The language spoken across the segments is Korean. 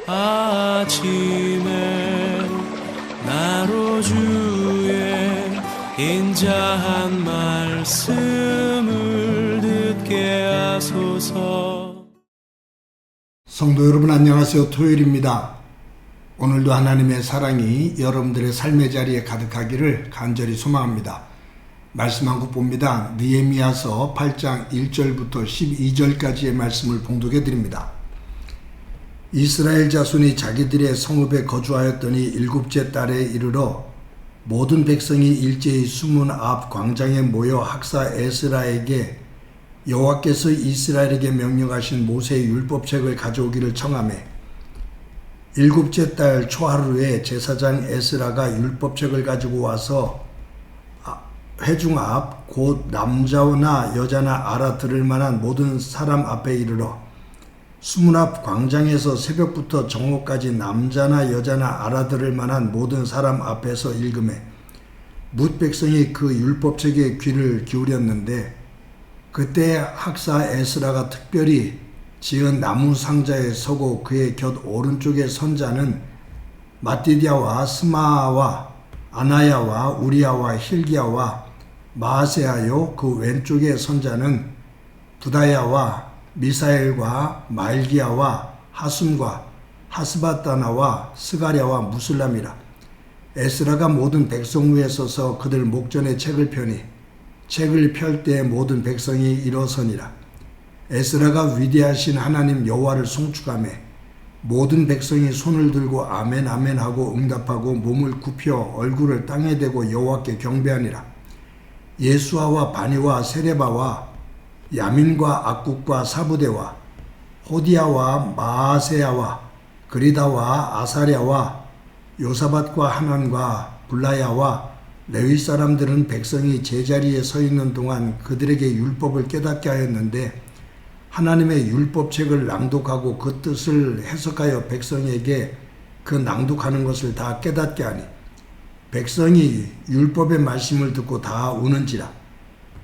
아침에 나로 주의 인자한 말씀을 듣게 하소서. 성도 여러분 안녕하세요. 토요일입니다. 오늘도 하나님의 사랑이 여러분들의 삶의 자리에 가득하기를 간절히 소망합니다. 말씀 한 국 봅니다. 느헤미야서 8장 1절부터 12절까지의 말씀을 봉독해 드립니다. 이스라엘 자손이 자기들의 성읍에 거주하였더니 일곱째 달에 이르러 모든 백성이 일제히 수문 앞 광장에 모여 학사 에스라에게 여호와께서 이스라엘에게 명령하신 모세의 율법책을 가져오기를 청하매 일곱째 달 초하루에 제사장 에스라가 율법책을 가지고 와서 회중 앞 곧 남자나 여자나 알아들을 만한 모든 사람 앞에 이르러 수문 앞 광장에서 새벽부터 정오까지 남자나 여자나 알아들을 만한 모든 사람 앞에서 읽음에 뭇 백성이 그 율법책에 귀를 기울였는데 그때 학사 에스라가 특별히 지은 나무 상자에 서고 그의 곁 오른쪽에 선 자는 마띠디아와 스마아와 아나야와 우리야와 힐기야와 마아세야요, 그 왼쪽에 선 자는 부다야와 미사엘과 말기야와 하숨과 하스바다나와 스가랴와 무슬람이라. 에스라가 모든 백성 위에 서서 그들 목전에 책을 펴니 책을 펼 때 모든 백성이 일어서니라. 에스라가 위대하신 하나님 여호와를 송축하며 모든 백성이 손을 들고 아멘 아멘 하고 응답하고 몸을 굽혀 얼굴을 땅에 대고 여호와께 경배하니라. 예수아와 바니와 세레바와 야민과 악국과 사부대와 호디야와 마아세야와 그리다와 아사랴와 요사밧과 하난과 불라야와 레위 사람들은 백성이 제자리에 서 있는 동안 그들에게 율법을 깨닫게 하였는데 하나님의 율법책을 낭독하고 그 뜻을 해석하여 백성에게 그 낭독하는 것을 다 깨닫게 하니 백성이 율법의 말씀을 듣고 다 우는지라.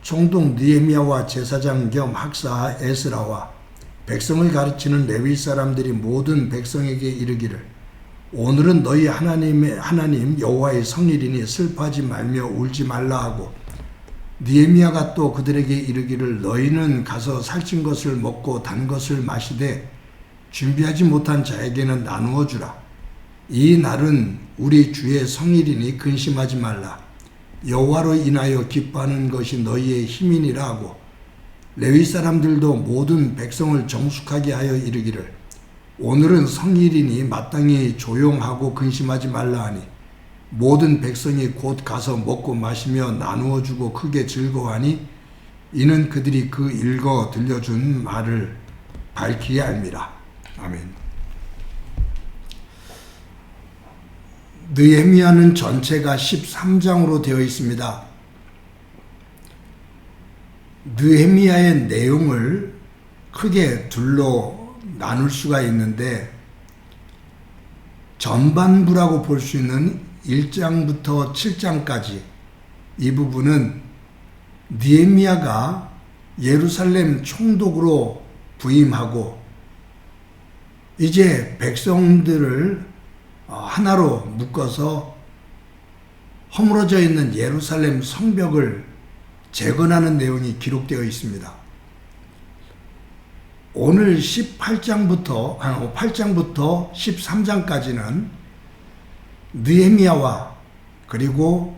총독 느헤미야와 제사장 겸 학사 에스라와 백성을 가르치는 레위 사람들이 모든 백성에게 이르기를 오늘은 너희 하나님 여호와의 성일이니 슬퍼하지 말며 울지 말라 하고 느헤미야가 또 그들에게 이르기를 너희는 가서 살찐 것을 먹고 단 것을 마시되 준비하지 못한 자에게는 나누어 주라. 이 날은 우리 주의 성일이니 근심하지 말라. 여호와로 인하여 기뻐하는 것이 너희의 힘이니라 하고 레위 사람들도 모든 백성을 정숙하게 하여 이르기를 오늘은 성일이니 마땅히 조용하고 근심하지 말라 하니 모든 백성이 곧 가서 먹고 마시며 나누어 주고 크게 즐거워하니 이는 그들이 그 읽어 들려준 말을 밝히 알미라. 아멘. 느헤미야는 전체가 13장으로 되어 있습니다. 느헤미야의 내용을 크게 둘로 나눌 수가 있는데 전반부라고 볼 수 있는 1장부터 7장까지 이 부분은 느헤미야가 예루살렘 총독으로 부임하고 이제 백성들을 하나로 묶어서 허물어져 있는 예루살렘 성벽을 재건하는 내용이 기록되어 있습니다. 오늘 8장부터 13장까지는 느헤미야와 그리고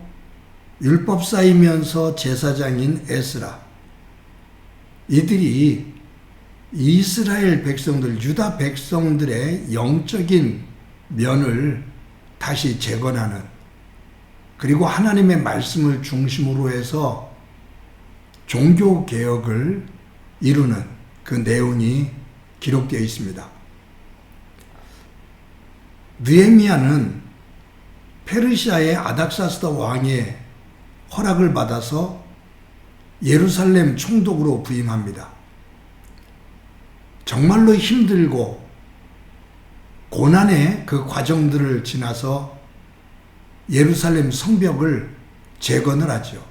율법사이면서 제사장인 에스라 이들이 이스라엘 백성들, 유다 백성들의 영적인 면을 다시 재건하는 그리고 하나님의 말씀을 중심으로 해서 종교개혁을 이루는 그 내용이 기록되어 있습니다. 느헤미야는 페르시아의 아닥사스다 왕의 허락을 받아서 예루살렘 총독으로 부임합니다. 정말로 힘들고 고난의 그 과정들을 지나서 예루살렘 성벽을 재건을 하죠.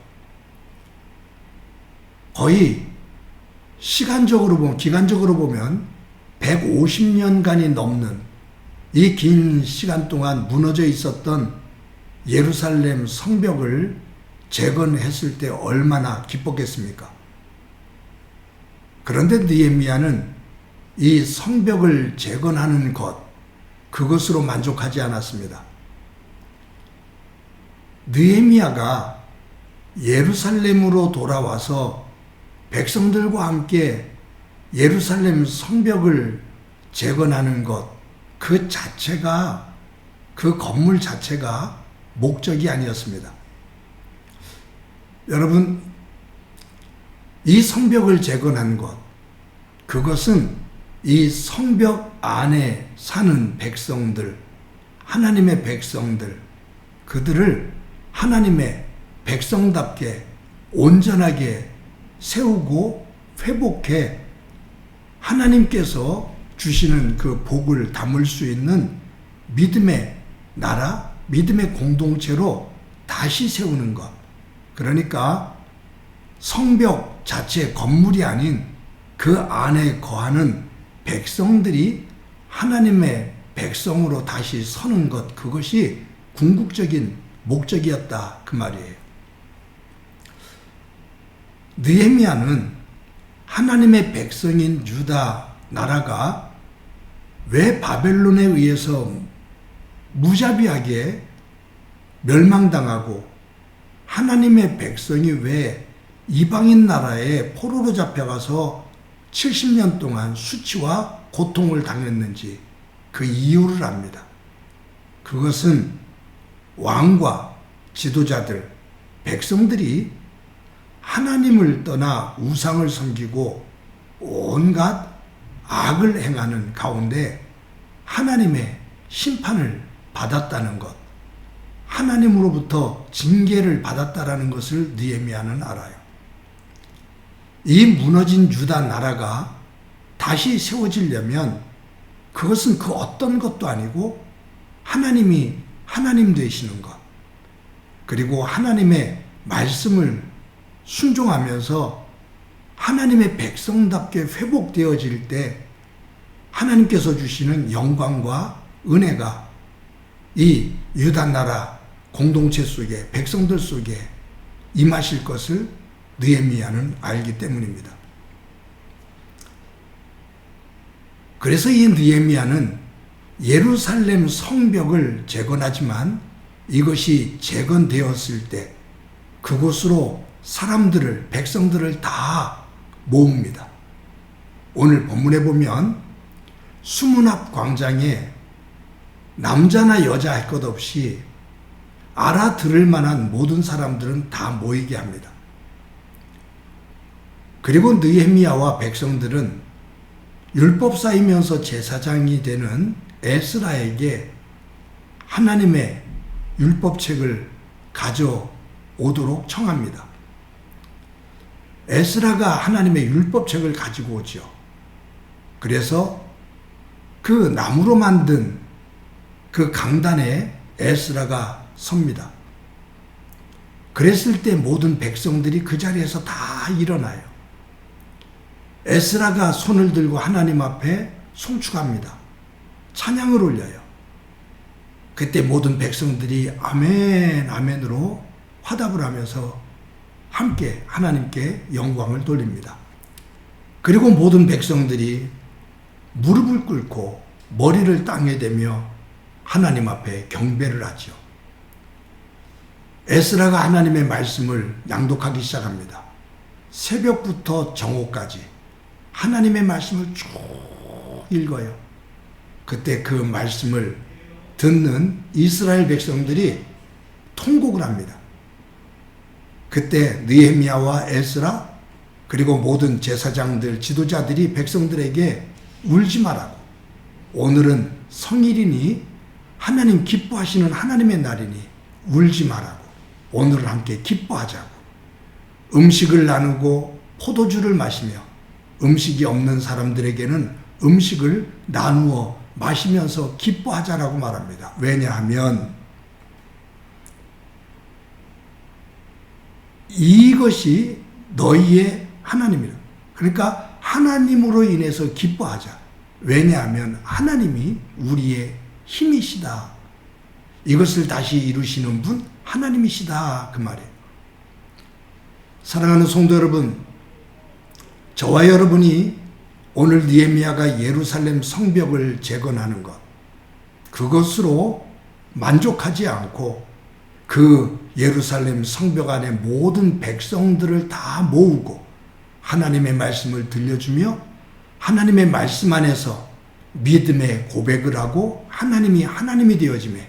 거의 기간적으로 보면 150년간이 넘는 이 긴 시간 동안 무너져 있었던 예루살렘 성벽을 재건했을 때 얼마나 기뻤겠습니까? 그런데 느헤미야는 이 성벽을 재건하는 것, 그것으로 만족하지 않았습니다. 느헤미야가 예루살렘으로 돌아와서 백성들과 함께 예루살렘 성벽을 재건하는 것, 그 자체가, 그 건물 자체가 목적이 아니었습니다. 여러분, 이 성벽을 재건한 것, 그것은 이 성벽 안에 사는 백성들, 하나님의 백성들, 그들을 하나님의 백성답게 온전하게 세우고 회복해 하나님께서 주시는 그 복을 담을 수 있는 믿음의 나라, 믿음의 공동체로 다시 세우는 것. 그러니까 성벽 자체 건물이 아닌 그 안에 거하는 백성들이 하나님의 백성으로 다시 서는 것, 그것이 궁극적인 목적이었다, 그 말이에요. 느헤미야는 하나님의 백성인 유다 나라가 왜 바벨론에 의해서 무자비하게 멸망당하고 하나님의 백성이 왜 이방인 나라에 포로로 잡혀가서 70년 동안 수치와 고통을 당했는지 그 이유를 압니다. 그것은 왕과 지도자들, 백성들이 하나님을 떠나 우상을 섬기고 온갖 악을 행하는 가운데 하나님의 심판을 받았다는 것, 하나님으로부터 징계를 받았다라는 것을 느헤미야는 알아요. 이 무너진 유다 나라가 다시 세워지려면 그것은 그 어떤 것도 아니고 하나님이 하나님 되시는 것, 그리고 하나님의 말씀을 순종하면서 하나님의 백성답게 회복되어질 때 하나님께서 주시는 영광과 은혜가 이 유다 나라 공동체 속에, 백성들 속에 임하실 것을 느헤미야는 알기 때문입니다. 그래서 이 느헤미야는 예루살렘 성벽을 재건하지만 이것이 재건되었을 때 그곳으로 사람들을, 백성들을 다 모읍니다. 오늘 본문에 보면 수문 앞 광장에 남자나 여자 할 것 없이 알아들을 만한 모든 사람들은 다 모이게 합니다. 그리고 느헤미야와 백성들은 율법사이면서 제사장이 되는 에스라에게 하나님의 율법책을 가져오도록 청합니다. 에스라가 하나님의 율법책을 가지고 오죠. 그래서 그 나무로 만든 그 강단에 에스라가 섭니다. 그랬을 때 모든 백성들이 그 자리에서 다 일어나요. 에스라가 손을 들고 하나님 앞에 송축합니다. 찬양을 올려요. 그때 모든 백성들이 아멘, 아멘으로 화답을 하면서 함께 하나님께 영광을 돌립니다. 그리고 모든 백성들이 무릎을 꿇고 머리를 땅에 대며 하나님 앞에 경배를 하죠. 에스라가 하나님의 말씀을 낭독하기 시작합니다. 새벽부터 정오까지 하나님의 말씀을 쭉 읽어요. 그때 그 말씀을 듣는 이스라엘 백성들이 통곡을 합니다. 그때 느헤미야와 에스라 그리고 모든 제사장들, 지도자들이 백성들에게 울지 말라고, 오늘은 성일이니 하나님 기뻐하시는 하나님의 날이니 울지 말라고, 오늘을 함께 기뻐하자고, 음식을 나누고 포도주를 마시며 음식이 없는 사람들에게는 음식을 나누어 마시면서 기뻐하자라고 말합니다. 왜냐하면 이것이 너희의 하나님이라. 그러니까 하나님으로 인해서 기뻐하자. 왜냐하면 하나님이 우리의 힘이시다. 이것을 다시 이루시는 분 하나님이시다. 그 말이에요. 사랑하는 성도 여러분, 저와 여러분이 오늘 느헤미야가 예루살렘 성벽을 재건하는 것, 그것으로 만족하지 않고 그 예루살렘 성벽 안에 모든 백성들을 다 모으고 하나님의 말씀을 들려주며 하나님의 말씀 안에서 믿음의 고백을 하고 하나님이 되어짐에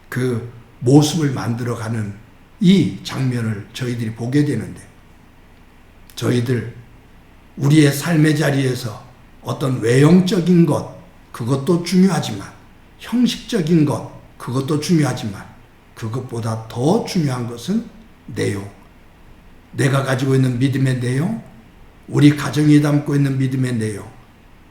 그 모습을 만들어가는 이 장면을 저희들이 보게 되는데, 저희들 우리의 삶의 자리에서 어떤 외형적인 것, 그것도 중요하지만 형식적인 것, 그것도 중요하지만 그것보다 더 중요한 것은 내용, 내가 가지고 있는 믿음의 내용, 우리 가정이 담고 있는 믿음의 내용,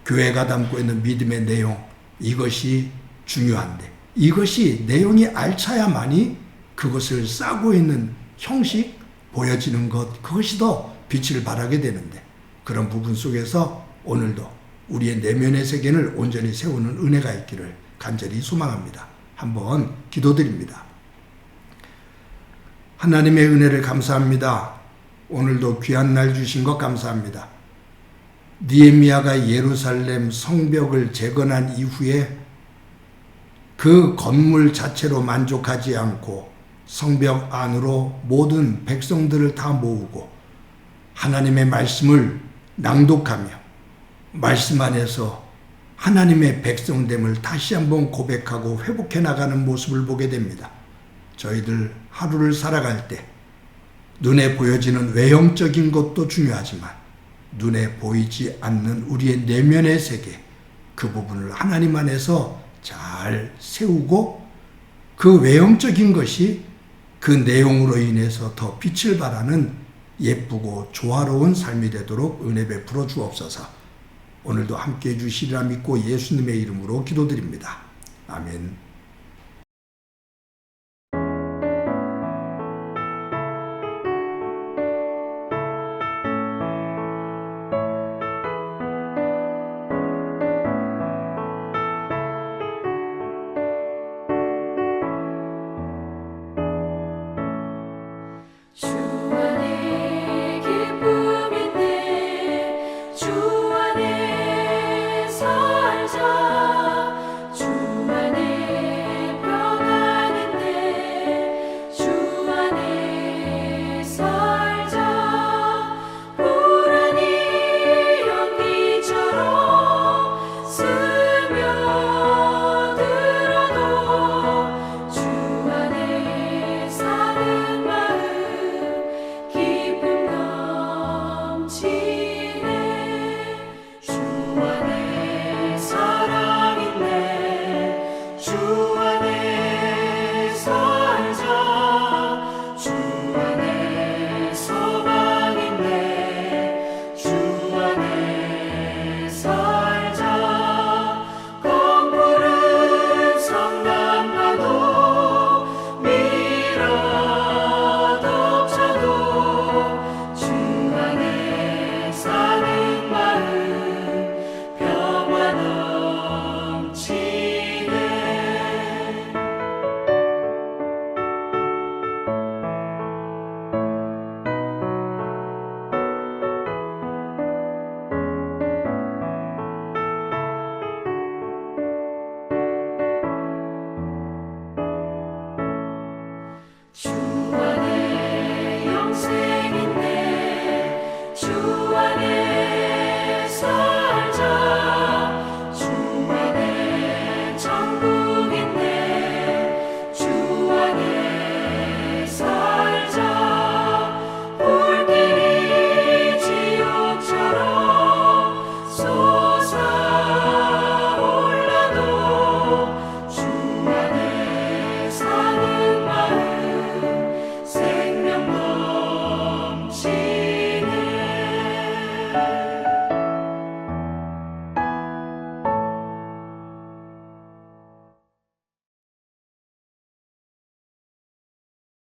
교회가 담고 있는 믿음의 내용, 이것이 중요한데, 이것이 내용이 알차야만이 그것을 싸고 있는 형식, 보여지는 것, 그것이 더 빛을 발하게 되는데, 그런 부분 속에서 오늘도 우리의 내면의 세계를 온전히 세우는 은혜가 있기를 간절히 소망합니다. 한번 기도드립니다. 하나님의 은혜를 감사합니다. 오늘도 귀한 날 주신 것 감사합니다. 느헤미야가 예루살렘 성벽을 재건한 이후에 그 건물 자체로 만족하지 않고 성벽 안으로 모든 백성들을 다 모으고 하나님의 말씀을 낭독하며 말씀 안에서 하나님의 백성됨을 다시 한번 고백하고 회복해 나가는 모습을 보게 됩니다. 저희들 하루를 살아갈 때 눈에 보여지는 외형적인 것도 중요하지만 눈에 보이지 않는 우리의 내면의 세계, 그 부분을 하나님 안에서 잘 세우고 그 외형적인 것이 그 내용으로 인해서 더 빛을 발하는 예쁘고 조화로운 삶이 되도록 은혜 베풀어 주옵소서. 오늘도 함께해 주시리라 믿고 예수님의 이름으로 기도드립니다. 아멘.